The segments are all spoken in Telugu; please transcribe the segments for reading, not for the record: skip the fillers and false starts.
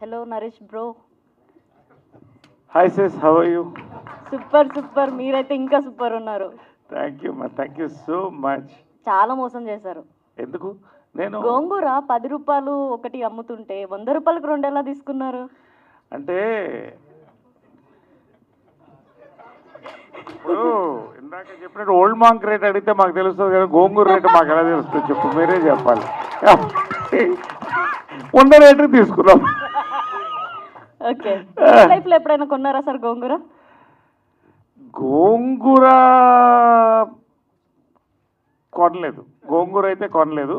Hello, Naresh bro. Hi sis, how are you? Super మీరైతే ఇంకా సూపర్ ఉన్నారు. థ్యాంక్ యూ మా, థ్యాంక్ యూ సో మచ్. చాలా మోసం చేశారు. ఎందుకు? నేను గోంగూర 10 రూపాయలు ఒకటి అమ్ముతుంటే 100 రూపాయలకు 2 ఎలా తీసుకున్నారు? అంటే ఇప్పుడు ఇందాక చెప్పినట్టు ఓల్డ్ మాంక్ రేట్ అడిగితే మాకు తెలుస్తుంది కానీ గోంగూర రేటు మాకు ఎలా తెలుస్తుంది చెప్పు, మీరే చెప్పాలి. ఉన్న రేటు తీసుకున్నాం. ఓకే, లైఫ్ లో ఎప్పుడైనా కొన్నారా సార్ గోంగూర? గోంగూర కొనలేదు, గోంగూర అయితే కొనలేదు.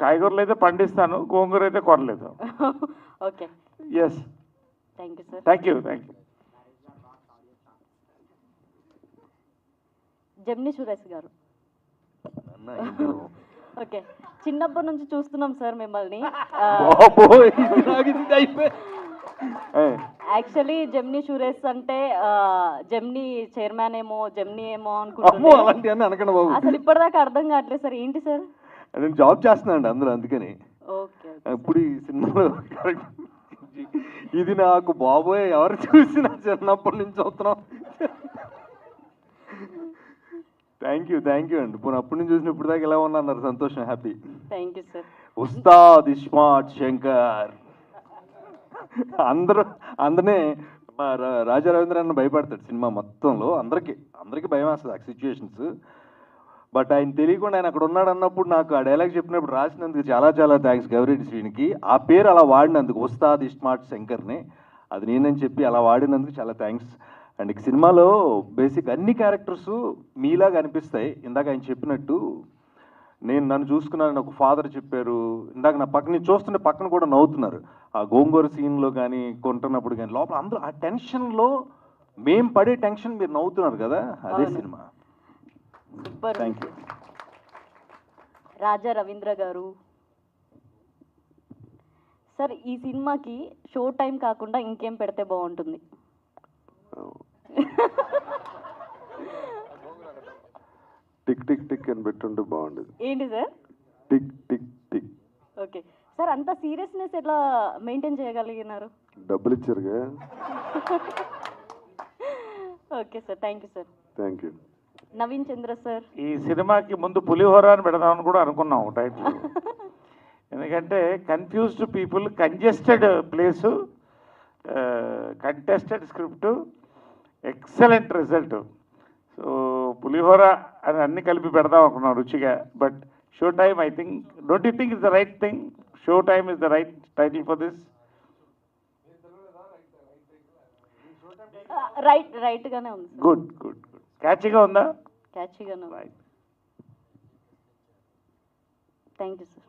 కాయగూరలు అయితే పండిస్తాను, గోంగూర అయితే కొనలేదు. Okay, yes, thank you sir. Thank you. Gemini Suresh గారు. ఓకే, చిన్నప్పటి నుంచి చూస్తున్నాం సార్ మిమ్మల్ని. యాక్చువల్లీ జెమిని సురేష్ అంటే జెమిని చైర్మన్ ఏమో, జెమిని ఏమో అనుకుంటున్నాను. అసలు ఇప్పటిదాకా అర్థం కావట్లేదు సార్, ఏంటి సార్? నేను జాబ్ చేస్తున్నాను అందులో, అందుకని ఓకే. ఇప్పుడు ఈ సినిమాలో ఇది నాకు బాబోయ్ ఎవరు చూసినా చిన్నప్పటి నుంచి చూస్తున్నాం. థ్యాంక్ యూ అండి. పోనీ అప్పటి నుంచి చూసినప్పుడు దాకా ఎలా ఉన్నా అన్నారు, సంతోషం, happy. Thank you sir. Ustaad Ismart Shankar. అందరినీ రాజా రవీంద్ర అన్న భయపడతాడు సినిమా మొత్తంలో, అందరికీ భయం వేస్తుంది ఆ సిచ్యువేషన్స్. బట్ ఆయన తెలియకుండా ఆయన అక్కడ ఉన్నాడు అన్నప్పుడు నాకు ఆ డైలాగ్ చెప్పినప్పుడు రాసినందుకు చాలా థ్యాంక్స్ గౌరెడ్డి శ్రీనికి. ఆ పేరు అలా వాడినందుకు, ఉస్తాద్ ఇస్మార్ట్ శంకర్ని, అది నేనని చెప్పి అలా వాడినందుకు చాలా థ్యాంక్స్. అండ్ ఈ సినిమాలో బేసిక్ అన్ని క్యారెక్టర్స్ మీలాగా అనిపిస్తాయి. ఇందాక ఆయన చెప్పినట్టు నన్ను చూసుకున్నానని ఒక ఫాదర్ చెప్పారు. ఇందాక నా పక్కన చూస్తుంటే పక్కన కూడా నవ్వుతున్నారు. ఆ గోంగూర సీన్లో కానీ కొంటున్నప్పుడు కానీ లోపల అందరూ ఆ టెన్షన్లో మేము పడే టెన్షన్ మీరు నవ్వుతున్నారు కదా, అదే సినిమా. Super. Thank you. Raja Ravindra గారు సార్, ఈ సినిమాకి షో టైం కాకుండా ఇంకేం పెడితే బాగుంటుంది? టిక్ టిక్ టిక్ అని పెట్టుంటే బాగుండేది. ఏంటి sir? Tick tick tick. Okay sir, అంత సీరియస్నెస్ ఎట్లా మెయింటైన్ చేయగలిగినారు? డబ్బులు ఇచ్చారుగా. Okay sir, thank you sir. Thank you. Naveen Chandra sir. ఈ సినిమాకి ముందు పులిహోర అని పెడదామని కూడా అనుకున్నాం టైటిల్. ఎందుకంటే confused people, congested place, contested script, excellent result. So పులిహోర అని అన్ని కలిపి పెడదాం అనుకున్నాం రుచిగా. But show time, I think, don't you think is the right thing? Show time is the right title for this? Right గానే ఉంది. గుడ్. క్యాచీగా ఉందా? క్యాచీగానే ఉంది. రైట్. Thank you sir.